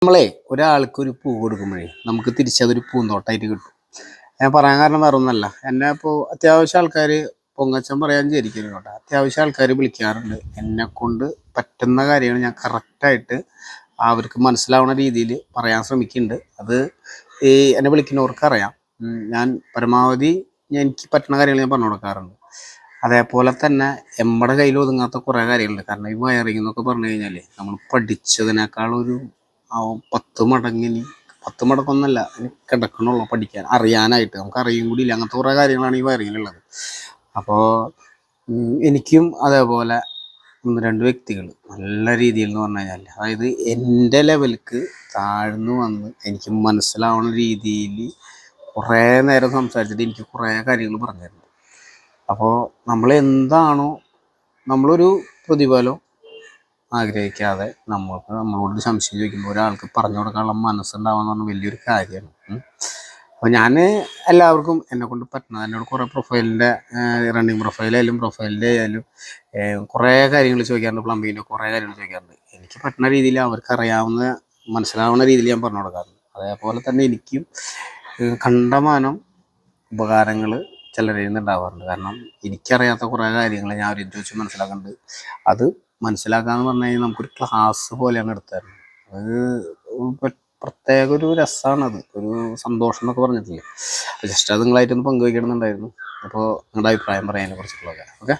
നമ്മളെ ഒരാൾക്ക് പൂ കൊടുക്കുമ്പോഴേ നമുക്ക് തിരിച്ചതൊരു പൂന്തോട്ടമായിട്ട് കിട്ടും. ഞാൻ പറയാൻ കാരണം വേറെ ഒന്നല്ല. എന്നെ ഇപ്പോൾ അത്യാവശ്യം ആൾക്കാർ പൊങ്ങച്ചം പറയാൻ വിചാരിക്കരുത് കേട്ടോ. അത്യാവശ്യം ആൾക്കാർ വിളിക്കാറുണ്ട്. എന്നെക്കൊണ്ട് പറ്റുന്ന കാര്യങ്ങൾ ഞാൻ കറക്റ്റായിട്ട് അവർക്ക് മനസ്സിലാവുന്ന രീതിയിൽ പറയാൻ ശ്രമിക്കുന്നുണ്ട്. അത് ഈ എന്നെ വിളിക്കുന്നവർക്ക് അറിയാം. ഞാൻ പരമാവധി എനിക്ക് പറ്റുന്ന കാര്യങ്ങൾ ഞാൻ പറഞ്ഞു കൊടുക്കാറുണ്ട്. അതേപോലെ തന്നെ നമ്മുടെ കയ്യിൽ ഒതുങ്ങാത്ത കുറേ കാര്യങ്ങളുണ്ട്. കാരണം ഈ വയറിംഗ് എന്നൊക്കെ പറഞ്ഞു കഴിഞ്ഞാൽ നമ്മൾ പഠിച്ചതിനേക്കാളൊരു 10 മടങ്ങിനി 10 മടങ്ങൊന്നല്ല, ഇനി കിടക്കണുള്ളൂ പഠിക്കാൻ അറിയാനായിട്ട്. നമുക്ക് അറിയും കൂടി ഇല്ല. അങ്ങനത്തെ കുറേ കാര്യങ്ങളാണ് ഈ വയറിങ്ങിലുള്ളത്. അപ്പോൾ എനിക്കും അതേപോലെ 1-2 വ്യക്തികൾ നല്ല രീതിയിൽ എന്ന് പറഞ്ഞു കഴിഞ്ഞാൽ, അതായത് എൻ്റെ ലെവലിക്ക് താഴ്ന്നു വന്ന് എനിക്ക് മനസ്സിലാവുന്ന രീതിയിൽ കുറേ നേരം സംസാരിച്ചിട്ട് എനിക്ക് കുറേ കാര്യങ്ങൾ പറഞ്ഞു തരുന്നു. അപ്പോൾ നമ്മളെന്താണോ നമ്മളൊരു പ്രതിഫലം ആഗ്രഹിക്കാതെ നമ്മളോട് സംശയം ചോദിക്കുമ്പോൾ ഒരാൾക്ക് പറഞ്ഞു കൊടുക്കാനുള്ള മനസ്സുണ്ടാവുക എന്ന് പറഞ്ഞാൽ വലിയൊരു കാര്യമാണ്. അപ്പോൾ ഞാൻ എല്ലാവർക്കും എന്നെക്കൊണ്ട് പറ്റുന്നത്, എന്നോട് കുറേ പ്രൊഫൈലിൻ്റെ റണ്ണിങ് പ്രൊഫൈലിൻ്റെ ആയാലും കുറേ കാര്യങ്ങൾ ചോദിക്കാറുണ്ട്. പ്ലംബിങ്ങിൻ്റെ കുറേ കാര്യങ്ങൾ ചോദിക്കാറുണ്ട്. എനിക്ക് പറ്റുന്ന രീതിയിൽ അവർക്ക് അറിയാവുന്ന മനസ്സിലാവുന്ന രീതിയിൽ ഞാൻ പറഞ്ഞു കൊടുക്കാറുണ്ട്. അതേപോലെ തന്നെ എനിക്കും കണ്ടമാനം ഉപകാരങ്ങൾ ചിലരിൽ നിന്ന് ഉണ്ടാവാറുണ്ട്. കാരണം എനിക്കറിയാത്ത കുറേ കാര്യങ്ങൾ ഞാൻ അവരെ ചോദിച്ച് മനസ്സിലാക്കുന്നുണ്ട്. അത് മനസ്സിലാക്കാമെന്ന് പറഞ്ഞു കഴിഞ്ഞാൽ നമുക്കൊരു ക്ലാസ് പോലെയാണ് എടുത്തത്. അത് പ്രത്യേക ഒരു രസമാണത്, ഒരു സന്തോഷം എന്നൊക്കെ പറഞ്ഞിട്ടില്ലേ. ജസ്റ്റ് അത് നിങ്ങളായിട്ടൊന്ന് പങ്കുവയ്ക്കണമെന്നുണ്ടായിരുന്നു. അപ്പോൾ നിങ്ങളുടെ അഭിപ്രായം പറയാൻ കുറിച്ചിട്ടുള്ളതൊക്കെ. ഓക്കെ.